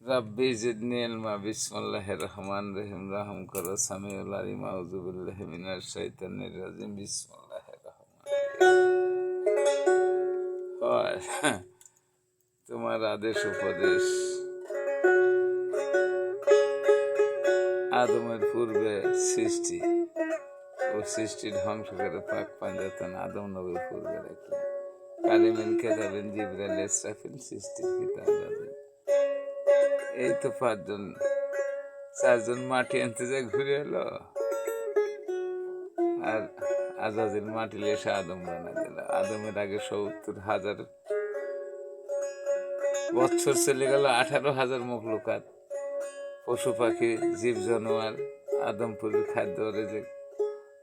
রাব্বি জিদনি ইলমা বিসমিল্লাহির রহমানির রহিম রহম করো সামিউল আলিম আউযু বিল্লাহি মিনাশ শাইতানির রাজিম বিসমিল্লাহির রহমানির রহিম। তোমার আদেশ উপদেশ আদমের পূর্বে সৃষ্টি ও সৃষ্টি ধ্বংস করে পাক পাঞ্জাতন আদম নবীর পূর্বে রাখি কালিমিন কেতাবিন জিবরাইল ইসরাফিল সৃষ্টির কিতাব রাজিম। এই তো চারজন মাটি আনতে যায় ঘুরে এলো, আর আজাজিল মাটি এসে আদম বানা দিল। আদমের আগে ৭০,০০০ বছর চলে গেল। ১৮,০০০ মখলুকাত, পশু পাখি, জীব জানোয়ার, আদমপুরের খাদ্য রেজেক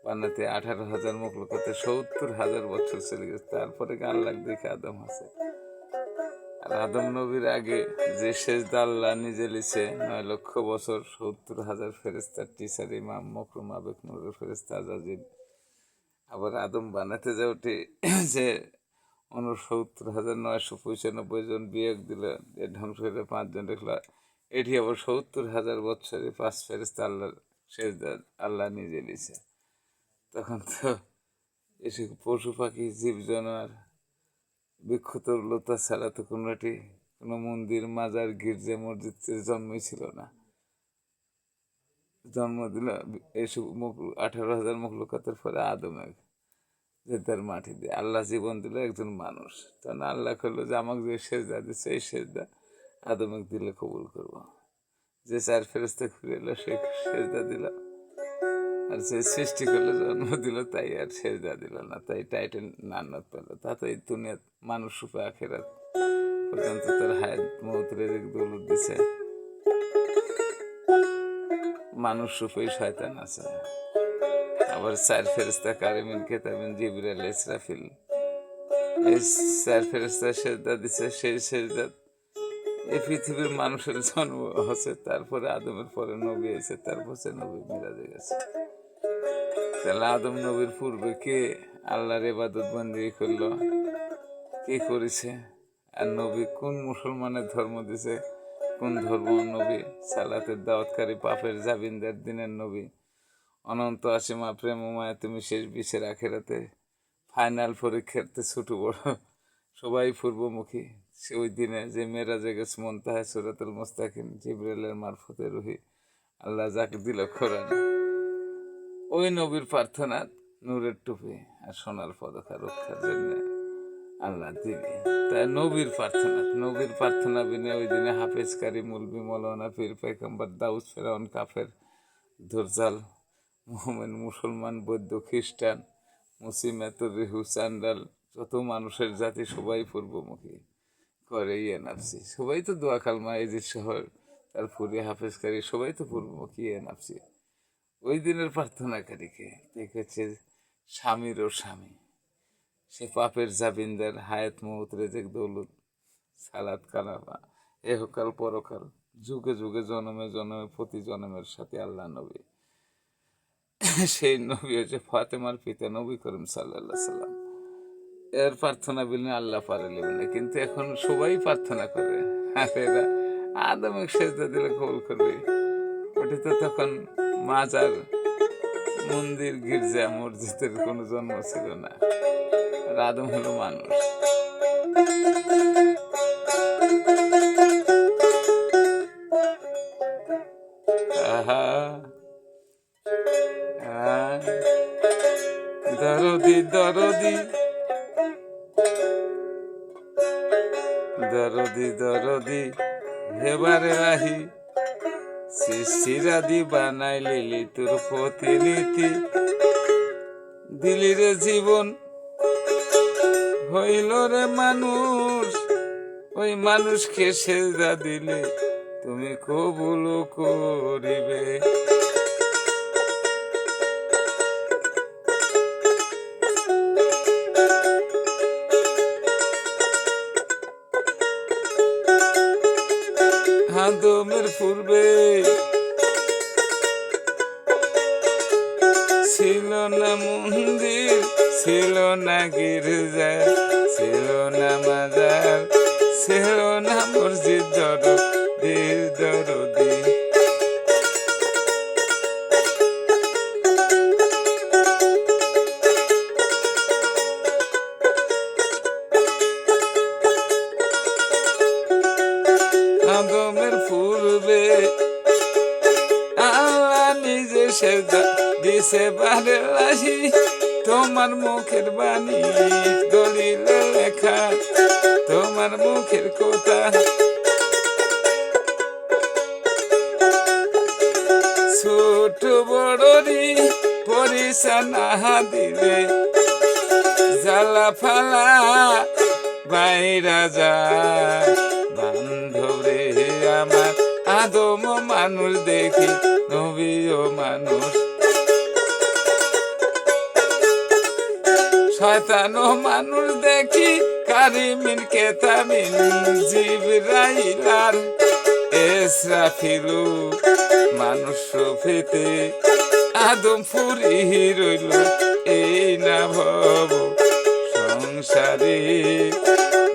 বানাতে ১৮,০০০ মখলুকাতে ৭০,০০০ বছর চলে গেছে। তারপরে আল্লাহ দেখে আদম আছে। আর আদম নবীর আগে যে সেজদা আল্লাহ নিজে লিছে ৯ লক্ষ বছর, ৭০,০০০ ফেরেস্তার টিচার ইমাম মকরুম আবেক নূরের ফেরেস্তা আজাজিল। আবার আদম বানাতে যাওয়াটি যে ৬৯,৯৯৫ জন বিয়োগ দিল, ধ্বংস করে ৫ জন রেখল। এটি আবার ৭০,০০০ বছরে ৫ ফেরেস্তা আল্লাহ সেজদা আল্লাহ নিজে লিছে। তখন তো এসে পশু পাখি, জীব জানোয়ার, বৃক্ষতরলতা ছাড়া তো কোনো মন্দির, মাজার, গির্জা, মসজিদের জন্মই ছিল না। জন্ম দিল এইসব ১৮,০০০ মখলুকাতের পরে আদমে যে তার মাটি দিয়ে আল্লাহ জীবন দিল একজন মানুষ। তখন আল্লাহ করলো যে আমাকে যে সেজদা দিচ্ছে এই সেজদা আদমে দিলে কবুল করব। যে ৪ ফেরেস্তা ঘুরে এলো সে সেজদা দিল, আর যে সৃষ্টি করলে জন্ম দিল তাই আর সেজদা দিল না, তাই টাইটেল নান্নত পেল। তা তো এই দুনিয়াত মানুষ রূপে আখেরাত পর্যন্ত তার হায়াত মৌত রেজেক দৌলত দিছে। মানুষ রূপেই শয়তান আছে। আবার ৪ ফেরেস্তা কালিমিন কেতাবিন জিবরাইল ইসরাফিল, এই ৪ ফেরেস্তা সেজদা দিছে। সেই সেজদা এই পৃথিবীর মানুষের জন্ম হচ্ছে, তারপরে আদমের পরে নবী এসে, তারপর সে নবী মিরাজে গেছে। তাহলে আদম নবীর পূর্বে কে আল্লাহর ইবাদত বন্দেগী করলো, কে করেছে? আর নবী কোন মুসলমানের ধর্ম দিছে, কোন ধর্ম নবী? সালাতের দাওয়াতকারী, পাপের জাবিনদার, দিনের নবী, অনন্ত আসীমা প্রেম মায়া তুমি শেষ বিচার আখেরাতে ফাইনাল পরীক্ষাতে ছোট বড় সবাই পূর্বমুখী। সে ওই দিনে যে মেরাজে গেছে মুনতাহা সূরাতুল মুস্তাকিম, জিবরাইলের মারফতে রুহি আল্লাহ যাকে দিল কোরআন, ওই নবীর প্রার্থনা নূরের টুপি আর সোনার পদকা রক্ষার জন্য আল্লাহ দিবি। তাই নবীর প্রার্থনা বিনে ওই দিনে হাফেজকারী, মুলবি, মৌলানা, পীর, পয়গম্বর, দাউদ, ফেরাউন, কাফের, দরজাল, মুমিন, মুসলমান, বৌদ্ধ, খ্রিস্টান, মুসিমাত, রেহু, চান্ডাল, যত মানুষের জাতি সবাই পূর্বমুখী করে। নাফসি সবাই তো দোয়া কালমা, এজিদ শহর, তার ফুরি, হাফেজকারী সবাই তো পূর্বমুখী। নাফসি ওই দিনের প্রার্থনাকারীকে দেখেছে স্বামীরও স্বামী, সে পাপের জাবিনদার, হায়াত মৌত রেজেক দৌলত, সালাত কালামা, এহকাল পরকাল, যুগে যুগে জন্মে জন্মে প্রতি জন্মের সাথে আল্লাহ নবী। সেই নবী হচ্ছে ফাতেমার পিতা নবী করিম সাল্লাল্লাহু আলাইহি সাল্লাম। এর প্রার্থনা বিনে আল্লাহ পারে নেবে না, কিন্তু এখন সবাই প্রার্থনা করে। আর এরা আদমে সেজদা দিলে কবুল করবে। ওটি তো তখন মাজার, মন্দির, গির্জা, মসজিদের কোনো জন্ম ছিল না। আর আদম হলো মানুষ। দরদি দরদি দরদি দরদি হেবারে রাহি, সৃষ্টিরাদি বানাই লিলি তোর প্রতিনিধি, দিলি রে জীবন হইল রে মানুষ, ওই মানুষকে সেজদা দিলে তুমি কবুল করিবে। আদমের পূর্বে ছিল না মন্দির, ছিল না গির্জা, ছিল না মাজার, ছিল না মসজিদ, সেজদা দিছে বারে লাহি তোমার মুখের বাণী দলিলে লেখা তোমার মুখের কথা ছোট বড়রি পরিসা না দিলে জ্বালা ফালা বাইরা যায় বান্ধবরে আমার আদম মানুষ দেখি নবীও মানুষ শয়তানও মানুষ দেখি কারিমিন কেতামিন জিবরাইলার ইসরাফিলু মানুষ রূপেতে আদম ফুরি রইল এই না ভব সংসারে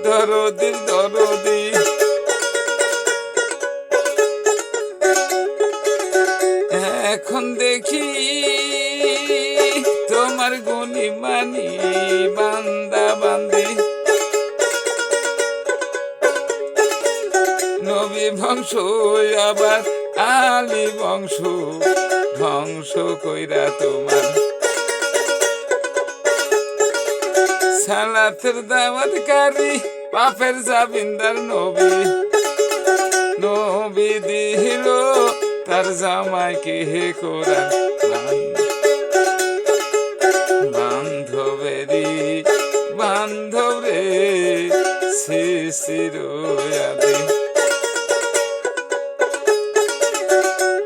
দরদি দরদি এখন দেখি তোমার গুণী মানি বান্দা বান্দি নবী বংশ আবার আলী বংশ ধ্বংস কইরা তোমার সালাতের দাওয়াতকারী পাপের জামিনদার নবী নবী দিল তার জামাইকে হে কোরআন বান্ধবেরি বান্ধব রে শিশিরয়াদি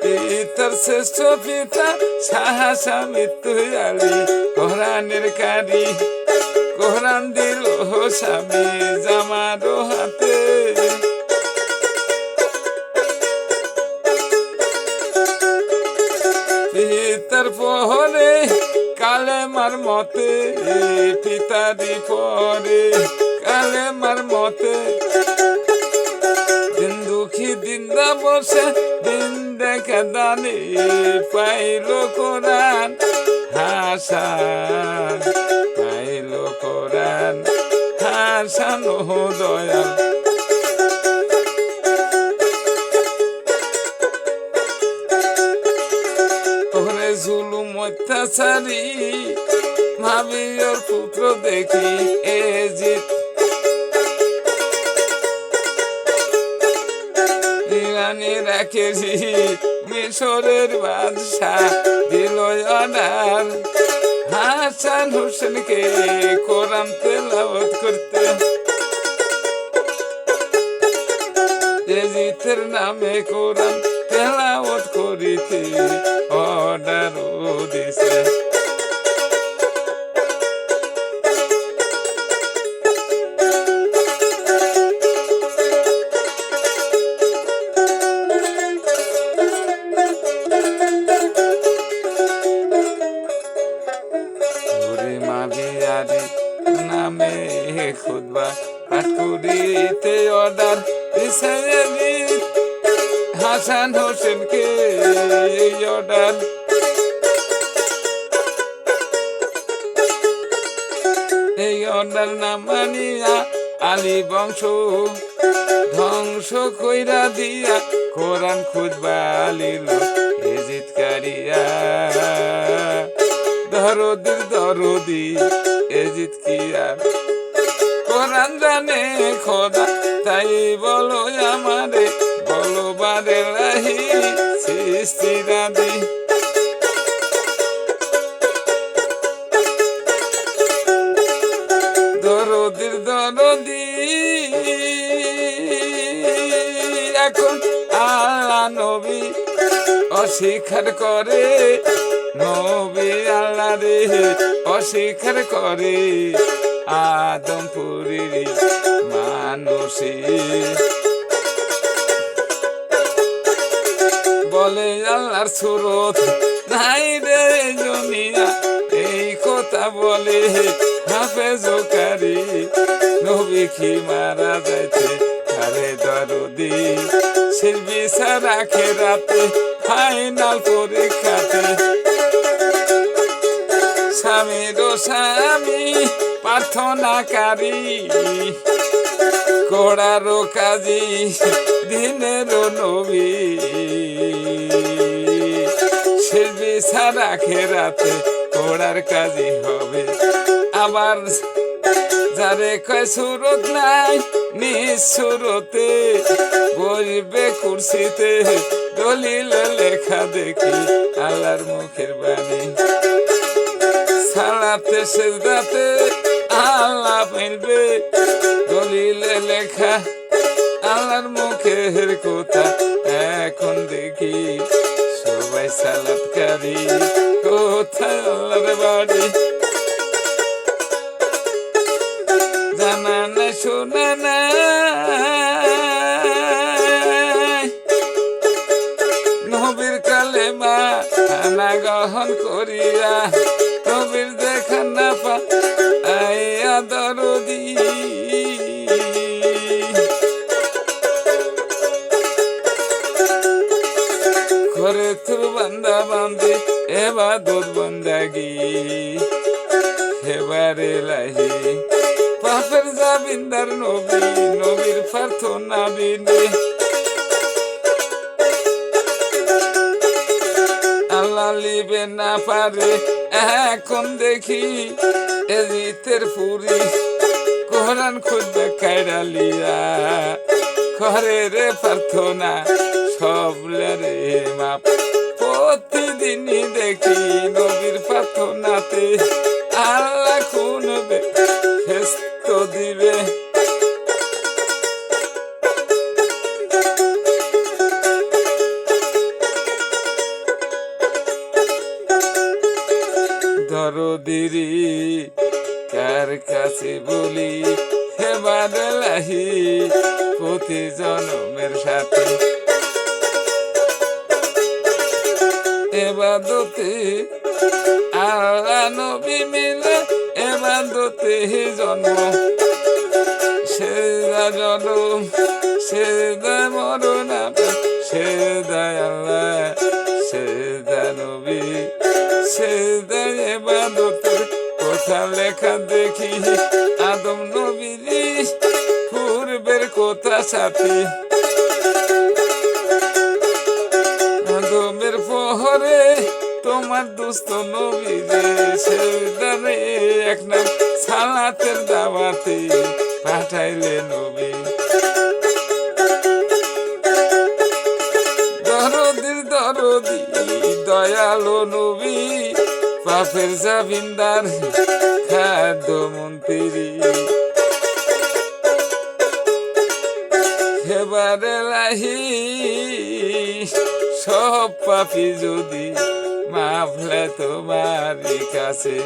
পিতার শ্রেষ্ঠ পিতা সাহসা মৃত্যু আলী কোরআনের কারি কোরআন দিল স্বামী জামারো হাতে পিতার পরে কালেমার মতে পিতারি পরে কালেমার মতে দিন দুঃখী দিন দা বসে দিন দেখা দানে পাইল কোরআন হাসান পাইল কোরআন হাসান দয়াল ওরে জুলুম অত্যাচারী ভাবিওর পুত্র দেখি এজিত ইরানি রাখেছি মিশরের বাদশাহ দিল অর্ডার হাসান হোসেনকে কোরআন তেলাওয়াত করতে এজিতের নামে কোরআন তেলাওয়াত করিতে অর্ডার দিছে নামে খুদবা পাঠ করিতে অর্ডার দিছে হাসান হোসেনকে এই অর্ডার এই অর্ডার না মানিয়া আলী বংশ ধ্বংস কইরা দিয়া কোরআন খুদবা লিল এজিতকারিয়া দরদি দরদি এজিত কি আর কোরআন জানে খোদা তাই বলো আমারে বলো বারে রাহি সৃষ্টি দাদি দরদির দরদি এখন আল্লাহ নবী অস্বীকার করে নবী আল্লাহ রে অস্বীকার করে আদমপুরীর মানুষে বলে আল্লাহর সুরত নাই রে জমিয়া এই কথা বলে হাফেজকারী নবী কি মারা যাইতে আরে দরদি সে বিচার রাখে রাতে ফাইনাল পরীক্ষাতে স্বামীর স্বামী প্রার্থনাকারী কড়ার কাজী দিনের নবী শেষ বিচার আখেরাতে ওড়ার কাজই হবে। আবার যারে কয় সুরত নাই নিজ সুরতে বসবে কুরসিতে দলিল লেখা দেখি আল্লাহর মুখের বাণী। সালাতে সেজদাতে আল্লাহ মিলবে দলিলে লেখা আল্লাহর মুখের কথা। এখন দেখি সবাই সালাতকারী, কোথায় আল্লাহর বাড়ি? জানা নাই শোনা নাই নবীর কালেমা না গ্রহণ করিয়া নবীর দেখা না পাইয়া দরদি। ঘরে তোর বান্দা বান্দি এবাদত বন্দাগি এবারে লাহি পাপের জামিনদার নবী নবীর প্রার্থনা বিনে আল্লাহ লিবে না পারে। এখন দেখি এজিতের পুরি কোরআন খুঁজবে কাইরালিয়া ঘরে রে প্রার্থনা সবলে রে মাপ। প্রতিদিনই দেখি নবীর প্রার্থনাতে আল্লাহ শুনবে ফেরেশত দিবে। দরদিরি কার কাছে বলি হেবার লাহি প্রতি জনমের সাথে এবাদতে আল্লাহ নবী মিলে এবাদতে জন্ম সেদা জনম সেদা মরণ সেদা আল্লাহ সেদা নবী সেদা এবাদতের কথা লেখা দেখি আদম নবীর পূর্বের কথা সাথী। আদমের পরে তোমার দুস্থ নবী রে সেদারে এক নাম সালাতের দাওয়াতে পাঠাইলে নবী। দরদির দরদি দয়ালো নবী পাপের জামিনদার খাদ্য মন্ত্রী এবারে লাহি সব পাপি যদি মাফলে তোমারই কাছে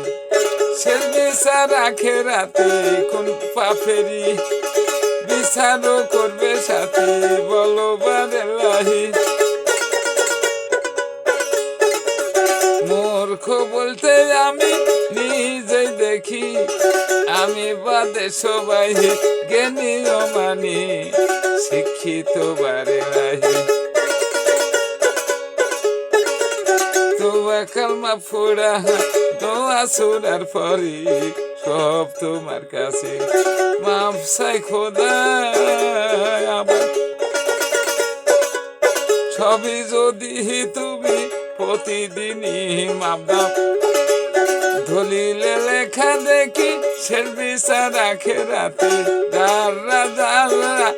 শেষ বিচার আখেরাতে কোন পাপেরই বিচারও করবে সাথে বলো বারে লাহি। মূর্খ বলতে আমি নিজেই দেখি আমি বাদে সবাই জ্ঞানী মানি শিক্ষিত বারে লাহি। তোমা কালমা ফোড়া দোয়া শোনার পরে সব তোমার কাছে মাফ চাই খোদা। আবার সবই যদি তুমি প্রতিদিনই মাপ দাও দলিলে লেখা দেখি শেষ বিচার আখেরাতে দাররা জালরা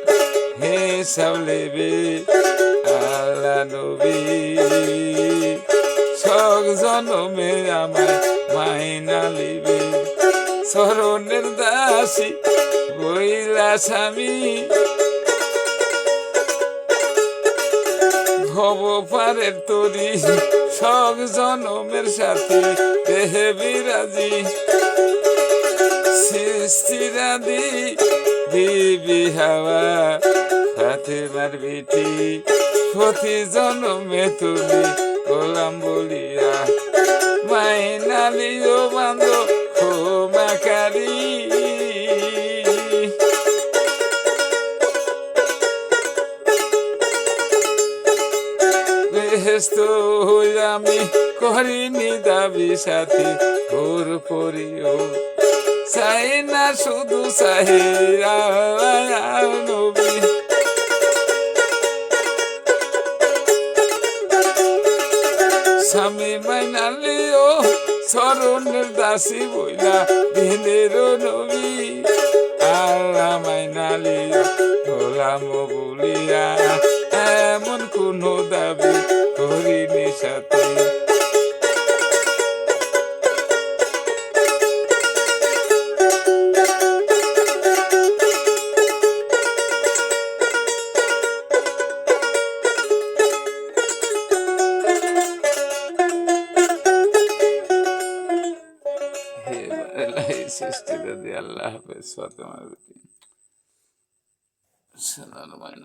হিসাব লেবে আল্লাহ নবী সব জনমে আমায় মাইনা লিবে। চরণের দাসী বইলা স্বামী ভব পারের তরি সব জনমের সাথে দেহে বিরাজি সৃষ্টিরাদি বিবি হাওয়া ফাতেমার বেটি প্রতি জনমে তুমি গোলাম বলিয়া মাইনালিও বান্ধব ক্ষমাকারী। বেহেস্ত হই আমি করিনি দাবি সাথে ওর পরিও চাই না শুধু চাই নবী। স্বামী মাইনালিও শরণের দাসী বইলা দিনের নবী আল্লাহ মাইনালিও গোলাম বলিয়া এমন কোন দাবি করিনি সাথে সৃষ্টি দাদি আল্লাহ হাফেজ ফাতেমার বেটি সোনার ময়না।